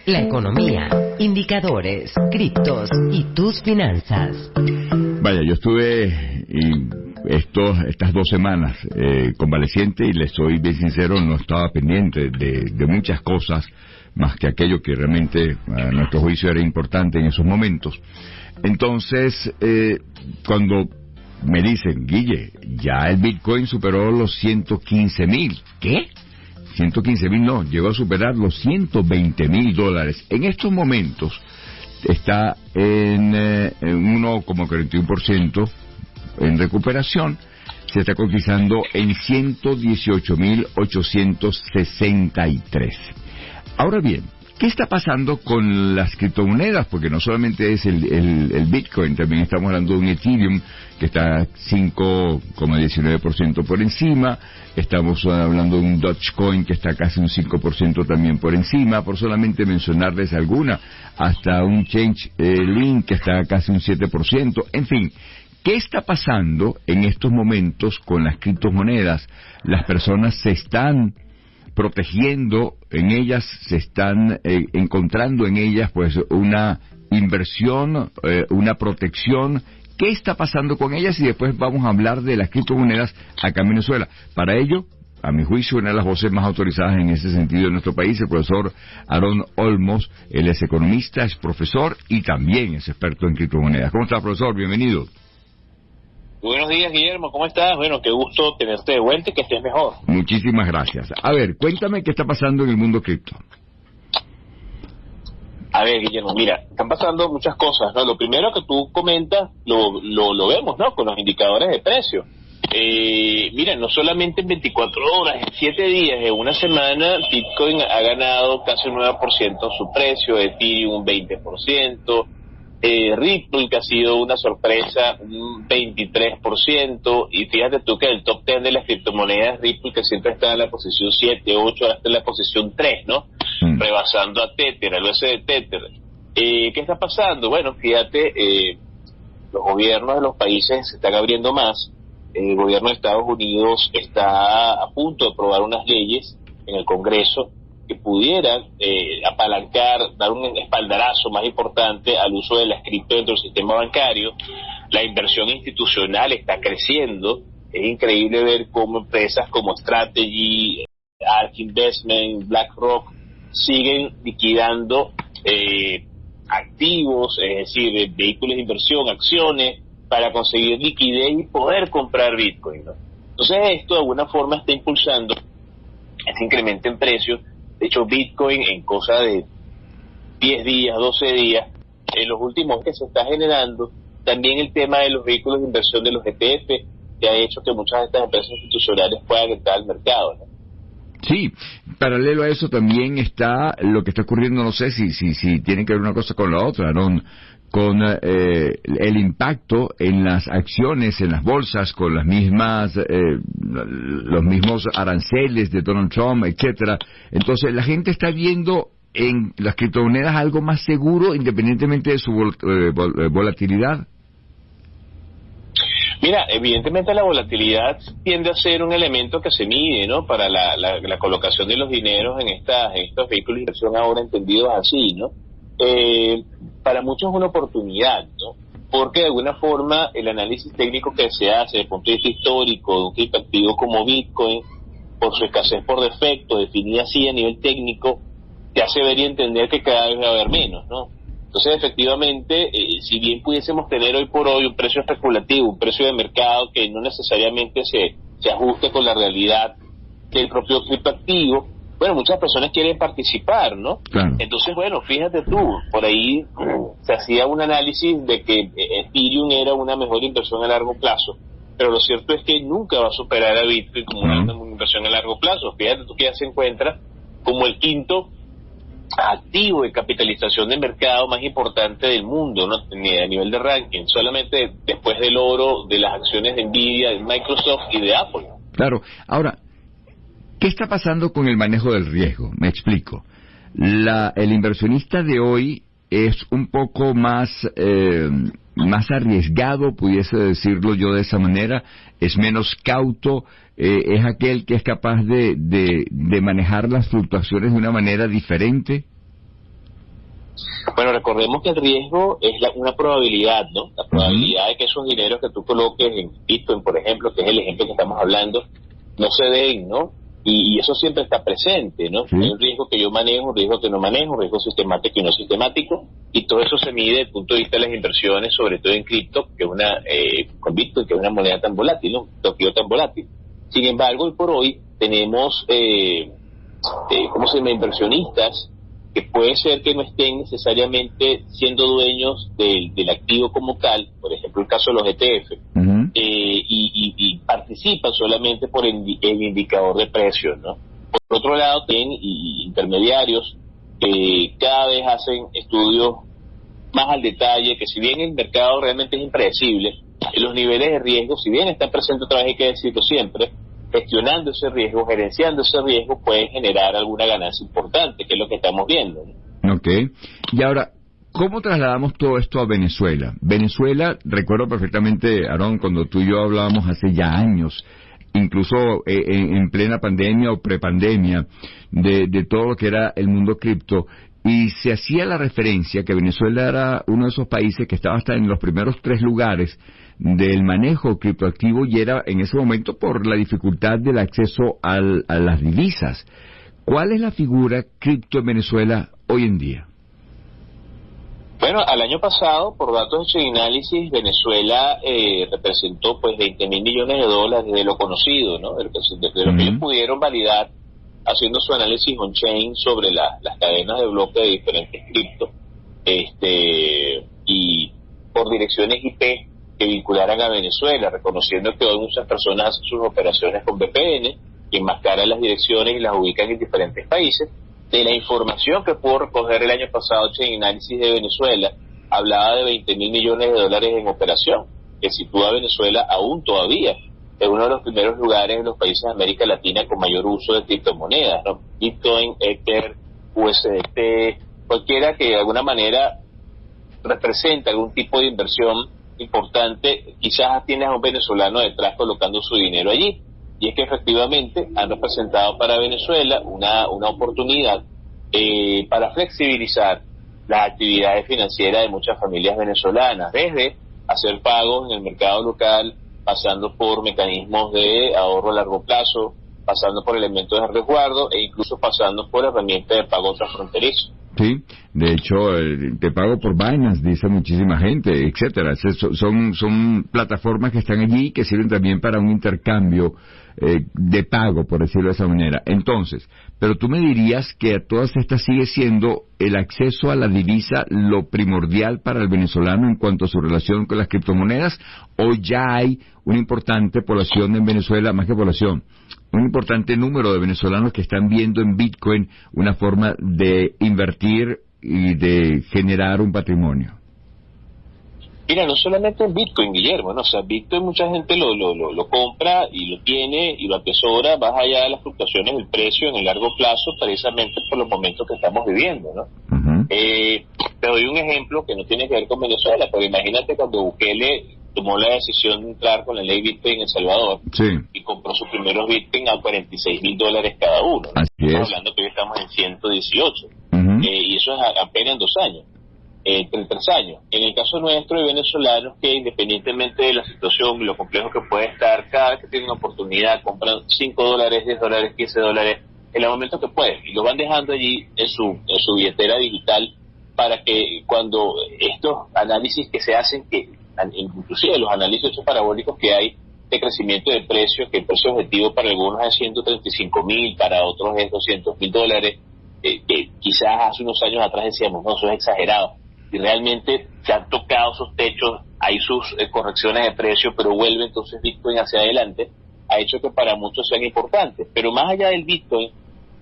La economía, indicadores, criptos y tus finanzas. Vaya, yo estuve estas 2 semanas convaleciente y les soy bien sincero, no estaba pendiente de muchas cosas más que aquello que realmente a nuestro juicio era importante en esos momentos. Entonces, cuando me dicen, Guille, ya el Bitcoin superó los 115,000. ¿Qué? 115,000 no, llegó a superar los $120,000. En estos momentos está en 1,41% en recuperación. Se está cotizando en 118,863. Ahora bien, ¿qué está pasando con las criptomonedas? Porque no solamente es el Bitcoin, también estamos hablando de un Ethereum que está 5,19% por encima, estamos hablando de un Dogecoin que está casi un 5% también por encima, por solamente mencionarles alguna, hasta un Chainlink que está casi un 7%, en fin. ¿Qué está pasando en estos momentos con las criptomonedas? Las personas se están protegiendo en ellas, se están encontrando en ellas pues una inversión, una protección. ¿Qué está pasando con ellas? Y después vamos a hablar de las criptomonedas acá en Venezuela. Para ello, a mi juicio, una de las voces más autorizadas en ese sentido en nuestro país, el profesor Aarón Olmos. Él es economista, es profesor y también es experto en criptomonedas. ¿Cómo está, profesor? Bienvenido. Buenos días, Guillermo, ¿cómo estás? Bueno, qué gusto tenerte de vuelta y que estés mejor. Muchísimas gracias. A ver, cuéntame qué está pasando en el mundo cripto. A ver, Guillermo, mira, están pasando muchas cosas, ¿no? Lo primero que tú comentas, lo vemos, ¿no? Con los indicadores de precio. Mira, no solamente en 24 horas, en 7 días, en una semana, Bitcoin ha ganado casi un 9% su precio, Ethereum un 20%, Ripple, que ha sido una sorpresa, un 23%, y fíjate tú que el top 10 de las criptomonedas, Ripple, que siempre está en la posición 7, 8, ahora está en la posición 3, ¿no? Rebasando a Tether, al USD Tether. ¿Qué está pasando? Bueno, fíjate, los gobiernos de los países se están abriendo más. El gobierno de Estados Unidos está a punto de aprobar unas leyes en el Congreso que pudieran apalancar, dar un espaldarazo más importante al uso de las cripto dentro del sistema bancario. La inversión institucional está creciendo. Es increíble ver cómo empresas como Strategy, ARK Investment, BlackRock siguen liquidando activos, es decir, vehículos de inversión, acciones, para conseguir liquidez y poder comprar Bitcoin, ¿no? Entonces esto de alguna forma está impulsando ese incremento en precios. De hecho, Bitcoin en cosa de 10 días, 12 días, en los últimos que se está generando, también el tema de los vehículos de inversión de los ETF, que ha hecho que muchas de estas empresas institucionales puedan entrar al mercado, ¿no? Sí, paralelo a eso también está lo que está ocurriendo, no sé si tiene que ver una cosa con la otra, ¿no? Con el impacto en las acciones, en las bolsas, con las mismas, los mismos aranceles de Donald Trump, etcétera. Entonces la gente está viendo en las criptomonedas algo más seguro, independientemente de su volatilidad. Mira, evidentemente la volatilidad tiende a ser un elemento que se mide, ¿no? Para la colocación de los dineros en estos vehículos de inversión ahora entendidos así, ¿no? Para muchos es una oportunidad, ¿no? Porque de alguna forma el análisis técnico que se hace desde el punto de vista histórico de un criptoactivo como Bitcoin, por su escasez por defecto, definida así a nivel técnico, te hace ver y entender que cada vez va a haber menos, ¿no? Entonces, efectivamente, si bien pudiésemos tener hoy por hoy un precio especulativo, un precio de mercado que no necesariamente se ajuste con la realidad del propio criptoactivo, bueno, muchas personas quieren participar, ¿no? Claro. Entonces, bueno, fíjate tú, por ahí se hacía un análisis de que Ethereum era una mejor inversión a largo plazo, pero lo cierto es que nunca va a superar a Bitcoin como una inversión a largo plazo. Fíjate tú que ya se encuentra como el quinto activo de capitalización de mercado más importante del mundo, ¿no? A nivel de ranking, solamente después del oro de las acciones de Nvidia, de Microsoft y de Apple. Claro. Ahora, ¿qué está pasando con el manejo del riesgo? Me explico. El inversionista de hoy es un poco más arriesgado, pudiese decirlo yo de esa manera, es menos cauto, es aquel que es capaz de manejar las fluctuaciones de una manera diferente. Bueno, recordemos que el riesgo es una probabilidad, ¿no? La probabilidad de que esos dineros que tú coloques en Bitcoin, por ejemplo, que es el ejemplo que estamos hablando, no se den, ¿no? Y eso siempre está presente, ¿no? Sí. Hay un riesgo que yo manejo, un riesgo que no manejo, un riesgo sistemático y no sistemático, y todo eso se mide desde el punto de vista de las inversiones, sobre todo en cripto, que es con Bitcoin, que es una moneda tan volátil, ¿no? Tokio tan volátil. Sin embargo, hoy por hoy tenemos, ¿cómo se llama? Inversionistas que puede ser que no estén necesariamente siendo dueños del activo como tal, por ejemplo el caso de los ETF, y participan solamente por el indicador de precios, ¿no? Por otro lado, tienen intermediarios que cada vez hacen estudios más al detalle, que si bien el mercado realmente es impredecible, los niveles de riesgo, si bien están presentes otra vez, hay que decirlo siempre, gestionando ese riesgo, gerenciando ese riesgo, pueden generar alguna ganancia importante, que es lo que estamos viendo, ¿no? Ok. Y ahora, ¿cómo trasladamos todo esto a Venezuela? Venezuela, recuerdo perfectamente, Aarón, cuando tú y yo hablábamos hace ya años, incluso en plena pandemia o prepandemia, de todo lo que era el mundo cripto, y se hacía la referencia que Venezuela era uno de esos países que estaba hasta en los primeros 3 lugares del manejo criptoactivo, y era en ese momento por la dificultad del acceso a las divisas. ¿Cuál es la figura cripto en Venezuela hoy en día? Bueno, al año pasado, por datos de Chainalysis, Venezuela representó pues 20.000 millones de dólares de lo conocido, ¿no? De lo que ellos pudieron validar haciendo su análisis on-chain sobre las cadenas de bloque de diferentes criptos, y por direcciones IP que vincularan a Venezuela, reconociendo que hoy muchas personas hacen sus operaciones con VPN, que enmascaran las direcciones y las ubican en diferentes países. De la información que pudo recoger el año pasado Chainalysis de Venezuela, hablaba de 20.000 millones de dólares en operación, que sitúa a Venezuela aún todavía en uno de los primeros lugares en los países de América Latina con mayor uso de criptomonedas, ¿no? Bitcoin, Ether, USDT, cualquiera que de alguna manera representa algún tipo de inversión importante, quizás tienes a un venezolano detrás colocando su dinero allí. Y es que efectivamente han representado para Venezuela una oportunidad para flexibilizar las actividades financieras de muchas familias venezolanas, desde hacer pagos en el mercado local, pasando por mecanismos de ahorro a largo plazo, pasando por elementos de resguardo e incluso pasando por herramientas de pago transfronterizo. Sí, de hecho, te pago por Binance, dice muchísima gente, etcétera. Son plataformas que están allí que sirven también para un intercambio de pago, por decirlo de esa manera. Entonces, pero tú me dirías que a todas estas sigue siendo el acceso a la divisa lo primordial para el venezolano en cuanto a su relación con las criptomonedas, o ya hay una importante población en Venezuela, más que población, un importante número de venezolanos que están viendo en Bitcoin una forma de invertir y de generar un patrimonio. Mira, no solamente en Bitcoin, Guillermo, ¿no? O sea, Bitcoin mucha gente lo compra y lo tiene y lo atesora más allá de las fluctuaciones del precio en el largo plazo, precisamente por los momentos que estamos viviendo, ¿no? Te doy un ejemplo que no tiene que ver con Venezuela, pero imagínate cuando Bukele tomó la decisión de entrar con la ley Bitcoin en El Salvador, sí, y compró sus primeros Bitcoin a $46,000 cada uno, ¿no? Estamos hablando que hoy estamos en 118, y eso es apenas en 2 años. En 3 años. En el caso nuestro hay venezolanos que, independientemente de la situación y lo complejo que puede estar, cada vez que tienen una oportunidad compran $5, $10, $15 en el momento que pueden, y lo van dejando allí en su billetera digital, para que cuando estos análisis que se hacen, que inclusive los análisis parabólicos que hay de crecimiento de precios, que el precio objetivo para algunos es 135,000, para otros es $200,000, que quizás hace unos años atrás decíamos, no, eso es exagerado, y realmente se han tocado esos techos, hay sus correcciones de precio, pero vuelve entonces Bitcoin hacia adelante, ha hecho que para muchos sean importantes. Pero más allá del Bitcoin,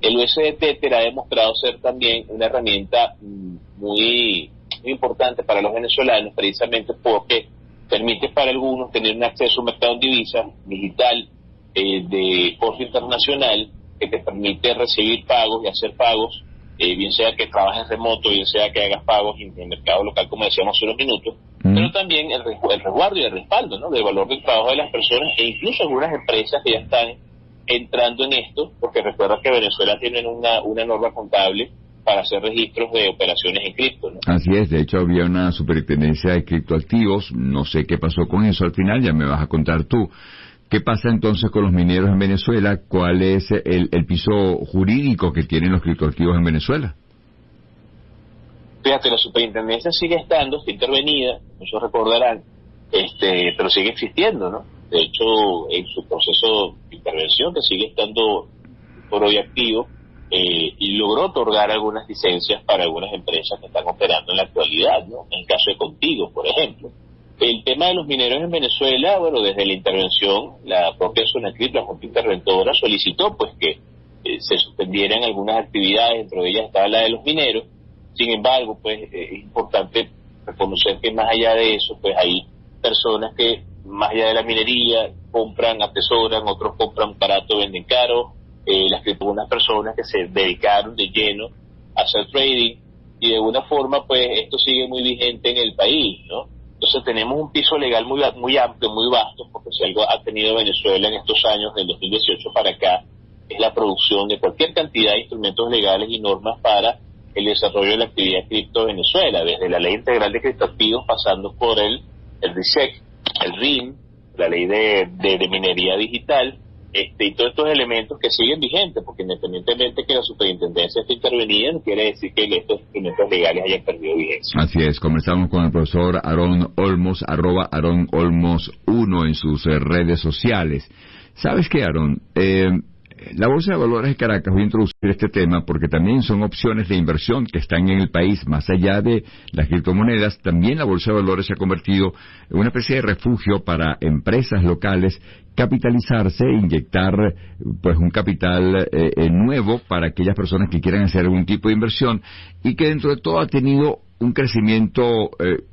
el USDT ha demostrado ser también una herramienta muy, muy importante para los venezolanos, precisamente porque permite para algunos tener un acceso a un mercado en divisas digital de costo internacional, que te permite recibir pagos y hacer pagos, bien sea que trabajes remoto, bien sea que hagas pagos en el mercado local, como decíamos hace unos minutos, pero también el resguardo y el respaldo, ¿no?, del valor del trabajo de las personas, e incluso algunas empresas que ya están entrando en esto, porque recuerda que Venezuela tiene una norma contable para hacer registros de operaciones en cripto, ¿no? Así es, de hecho había una superintendencia de criptoactivos, no sé qué pasó con eso al final, ya me vas a contar tú. ¿Qué pasa entonces con los mineros en Venezuela? ¿Cuál es el piso jurídico que tienen los criptoactivos en Venezuela? Fíjate, la superintendencia sigue estando, está intervenida, muchos recordarán, pero sigue existiendo, ¿no? De hecho, en su proceso de intervención, que sigue estando por hoy activo, y logró otorgar algunas licencias para algunas empresas que están operando en la actualidad, ¿no? En el caso de Contigo, por ejemplo. El tema de los mineros en Venezuela, bueno, desde la intervención, la propia Sonacrip, la Junta Interventora, solicitó pues que se suspendieran algunas actividades, dentro de ellas estaba la de los mineros. Sin embargo, pues es importante reconocer que más allá de eso, pues hay personas que más allá de la minería compran, atesoran, otros compran barato, venden caro, algunas personas que se dedicaron de lleno a hacer trading, y de alguna forma pues esto sigue muy vigente en el país, ¿no? Entonces tenemos un piso legal muy amplio, muy vasto, porque si algo ha tenido Venezuela en estos años, del 2018 para acá, es la producción de cualquier cantidad de instrumentos legales y normas para el desarrollo de la actividad cripto en Venezuela, desde la Ley Integral de Criptoactivos, pasando por el RISEC, el RIM, la Ley de Minería Digital, y todos estos elementos que siguen vigentes, porque independientemente que la superintendencia esté intervenida, no quiere decir que estos instrumentos legales hayan perdido vigencia. Así es, conversamos con el profesor Aarón Olmos, @AarónOlmos1 en sus redes sociales. ¿Sabes qué, Aarón? La Bolsa de Valores de Caracas, voy a introducir este tema porque también son opciones de inversión que están en el país, más allá de las criptomonedas. También la Bolsa de Valores se ha convertido en una especie de refugio para empresas locales capitalizarse, inyectar pues un capital nuevo para aquellas personas que quieran hacer algún tipo de inversión, y que dentro de todo ha tenido un crecimiento,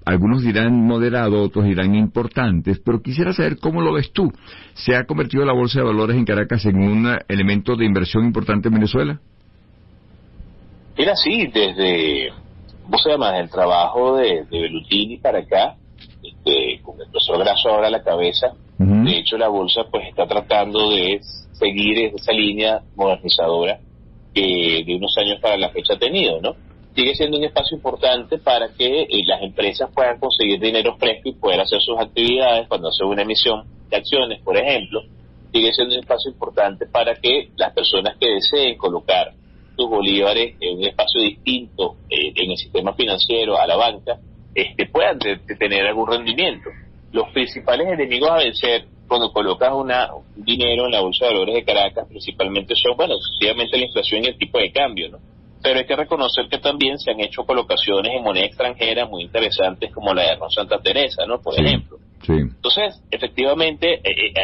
algunos dirán moderado, otros dirán importantes, pero quisiera saber cómo lo ves tú. ¿Se ha convertido la Bolsa de Valores en Caracas en un elemento de inversión importante en Venezuela? Mira, sí, desde, ¿cómo se llama?, el trabajo de Bellutini para acá, con el profesor Grasso ahora a la cabeza. Uh-huh. De hecho, la bolsa pues está tratando de seguir esa línea modernizadora que de unos años para la fecha ha tenido, ¿no? Sigue siendo un espacio importante para que las empresas puedan conseguir dinero fresco y poder hacer sus actividades cuando hacen una emisión de acciones, por ejemplo. Sigue siendo un espacio importante para que las personas que deseen colocar sus bolívares en un espacio distinto en el sistema financiero a la banca, puedan tener algún rendimiento. Los principales enemigos a vencer cuando colocas un dinero en la Bolsa de Valores de Caracas principalmente son, bueno, sencillamente la inflación y el tipo de cambio, ¿no? Pero hay que reconocer que también se han hecho colocaciones en moneda extranjera muy interesantes, como la de Ron Santa Teresa, ¿no? Por ejemplo. Sí. Entonces, efectivamente,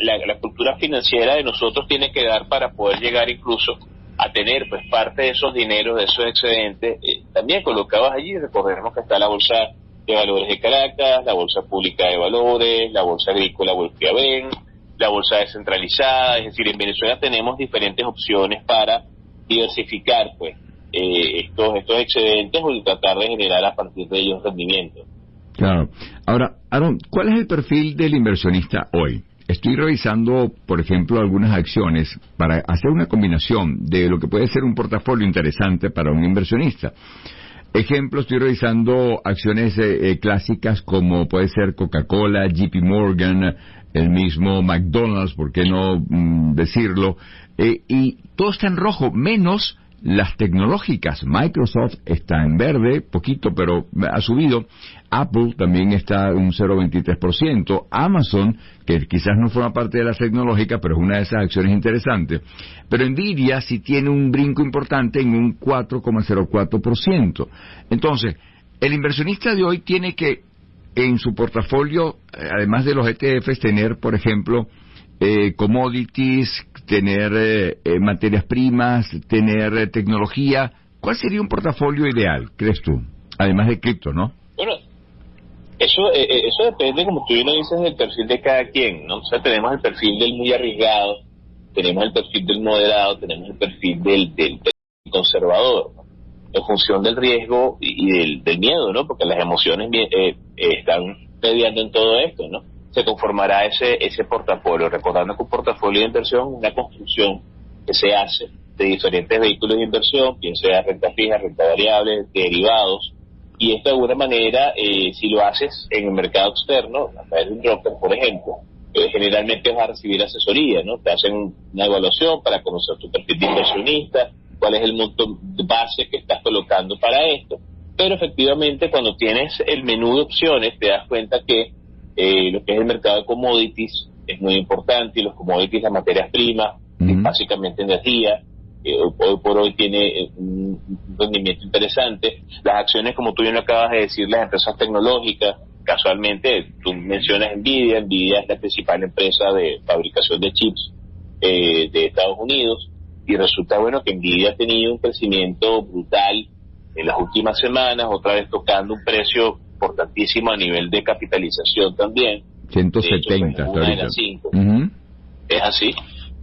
la cultura financiera de nosotros tiene que dar para poder llegar incluso a tener pues parte de esos dineros, de esos excedentes, también colocados allí. Recordemos que está la Bolsa de Valores de Caracas, la Bolsa Pública de Valores, la Bolsa Agrícola Bolfiaben, la Bolsa Descentralizada. Es decir, en Venezuela tenemos diferentes opciones para diversificar pues estos excedentes y tratar de generar a partir de ellos rendimientos. Claro. Ahora, Aarón, ¿cuál es el perfil del inversionista hoy? Estoy revisando, por ejemplo, algunas acciones para hacer una combinación de lo que puede ser un portafolio interesante para un inversionista. Ejemplo, estoy revisando acciones clásicas como puede ser Coca-Cola, JP Morgan, el mismo McDonald's, ¿por qué no decirlo? Y todo está en rojo, menos las tecnológicas. Microsoft está en verde, poquito, pero ha subido. Apple también está un 0,23%. Amazon, que quizás no forma parte de las tecnológicas, pero es una de esas acciones interesantes. Pero Nvidia sí tiene un brinco importante en un 4,04%. Entonces, el inversionista de hoy tiene que, en su portafolio, además de los ETFs, tener, por ejemplo, commodities, tener materias primas, tener tecnología. ¿Cuál sería un portafolio ideal, crees tú? Además de cripto, ¿no? Bueno, eso depende, como tú bien lo dices, del perfil de cada quien, ¿no? O sea, tenemos el perfil del muy arriesgado, tenemos el perfil del moderado, tenemos el perfil del conservador, ¿no? En función del riesgo y del miedo, ¿no? Porque las emociones están mediando en todo esto, ¿no? Se conformará ese portafolio, recordando que un portafolio de inversión es una construcción que se hace de diferentes vehículos de inversión, bien sea renta fija, renta variable, derivados, y esto de alguna manera, si lo haces en el mercado externo, a través de un broker, por ejemplo, generalmente vas a recibir asesoría, ¿no? Te hacen una evaluación para conocer tu perfil de inversionista, cuál es el monto base que estás colocando para esto, pero efectivamente cuando tienes el menú de opciones te das cuenta que lo que es el mercado de commodities es muy importante, y los commodities, las materias primas, básicamente energía, hoy por hoy tiene un rendimiento interesante. Las acciones, como tú bien lo acabas de decir, las empresas tecnológicas, casualmente tú mencionas Nvidia es la principal empresa de fabricación de chips de Estados Unidos, y resulta bueno que Nvidia ha tenido un crecimiento brutal en las últimas semanas, otra vez tocando un precio importantísimo a nivel de capitalización también. 170 hasta ahorita. Es así.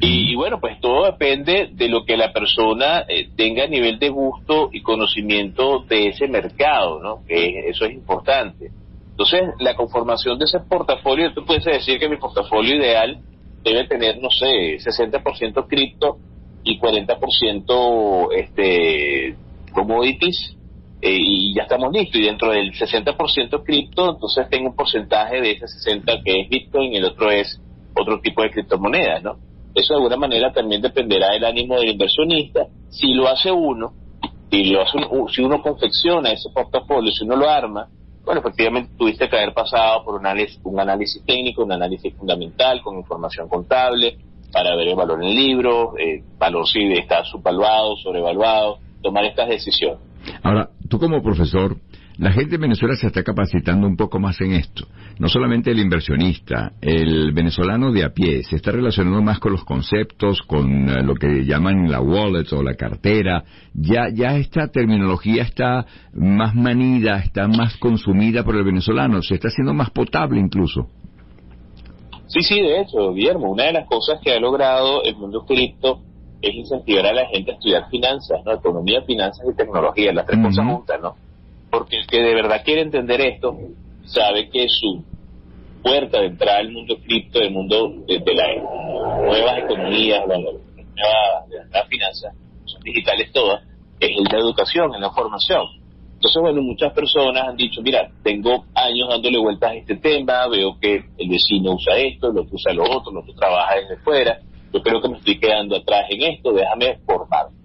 Y bueno, pues todo depende de lo que la persona tenga a nivel de gusto y conocimiento de ese mercado, ¿no? Que eso es importante. Entonces, la conformación de ese portafolio, tú puedes decir que mi portafolio ideal debe tener, no sé, 60% cripto y 40% commodities, y ya estamos listos. Y dentro del 60% cripto, entonces tengo un porcentaje de ese 60 que es Bitcoin y el otro es otro tipo de criptomonedas, ¿no? Eso de alguna manera también dependerá del ánimo del inversionista. Si lo hace uno, si uno confecciona ese portafolio, si uno lo arma, bueno, efectivamente tuviste que haber pasado por un análisis técnico, un análisis fundamental con información contable para ver el valor en el libro, valor si está subvaluado, sobrevaluado, tomar estas decisiones. Ahora, tú como profesor, la gente en Venezuela se está capacitando un poco más en esto. No solamente el inversionista, el venezolano de a pie se está relacionando más con los conceptos, con lo que llaman la wallet o la cartera. Ya esta terminología está más manida, está más consumida por el venezolano, se está haciendo más potable incluso. Sí, de hecho, Guillermo, una de las cosas que ha logrado el mundo cripto es incentivar a la gente a estudiar finanzas, ¿no? Economía, finanzas y tecnología, las tres cosas juntas, ¿no? Porque el que de verdad quiere entender esto sabe que su puerta de entrada al mundo cripto, del mundo de las nuevas economías, de las finanzas, son digitales todas, es la educación, en la formación. Entonces, bueno, muchas personas han dicho, mira, tengo años dándole vueltas a este tema, veo que el vecino usa esto, el otro usa lo otro, el otro trabaja desde fuera, yo creo que me estoy quedando atrás en esto, déjame formarme.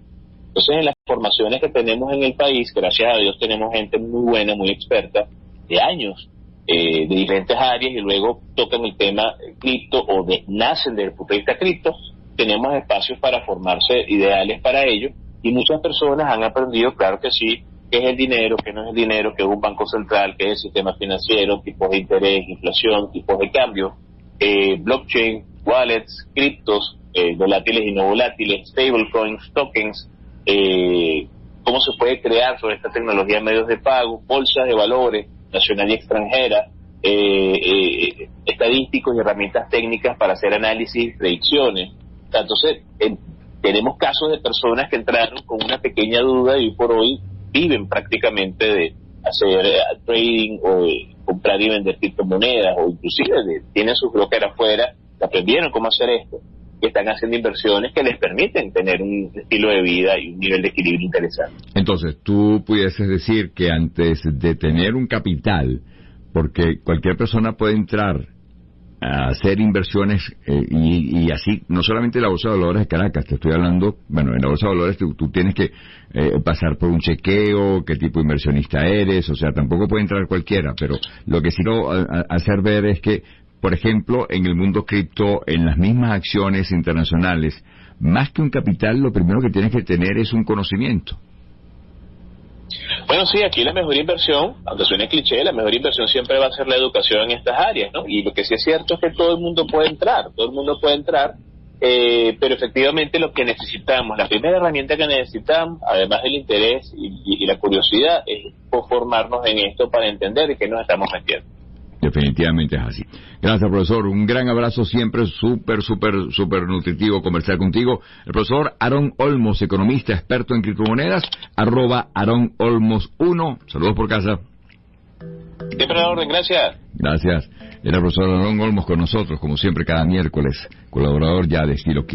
Entonces, en las formaciones que tenemos en el país, gracias a Dios tenemos gente muy buena, muy experta, de años, de diferentes áreas, y luego tocan el tema cripto o nacen desde el punto de vista cripto. Tenemos espacios para formarse ideales para ello, y muchas personas han aprendido, claro que sí, qué es el dinero, qué no es el dinero, qué es un banco central, qué es el sistema financiero, tipos de interés, inflación, tipos de cambio, blockchain, wallets, criptos, volátiles y no volátiles, stablecoins, tokens, cómo se puede crear sobre esta tecnología medios de pago, bolsas de valores, nacional y extranjera, estadísticos y herramientas técnicas para hacer análisis, predicciones. Entonces, tenemos casos de personas que entraron con una pequeña duda y por hoy viven prácticamente de hacer trading o de comprar y vender criptomonedas, o inclusive tienen su broker afuera, que aprendieron cómo hacer esto, que están haciendo inversiones que les permiten tener un estilo de vida y un nivel de equilibrio interesante. Entonces, tú pudieses decir que antes de tener un capital, porque cualquier persona puede entrar a hacer inversiones y así, no solamente la Bolsa de Valores de Caracas, te estoy hablando, bueno, en la Bolsa de Valores tú tienes que pasar por un chequeo, qué tipo de inversionista eres, o sea, tampoco puede entrar cualquiera, pero lo que sí quiero hacer ver es que, por ejemplo, en el mundo cripto, en las mismas acciones internacionales, más que un capital, lo primero que tienes que tener es un conocimiento. Bueno, sí, aquí la mejor inversión, aunque suene cliché, la mejor inversión siempre va a ser la educación en estas áreas, ¿no? Y lo que sí es cierto es que todo el mundo puede entrar, pero efectivamente lo que necesitamos, la primera herramienta que necesitamos, además del interés y la curiosidad, es formarnos en esto para entender de qué nos estamos metiendo. Definitivamente es así. Gracias, profesor. Un gran abrazo, siempre súper nutritivo conversar contigo. El profesor Aarón Olmos, economista, experto en criptomonedas, @AarónOlmos1. Saludos por casa. Siempre a la orden, gracias. Gracias. Era el profesor Aarón Olmos con nosotros, como siempre, cada miércoles, colaborador ya de Estilo Kiss.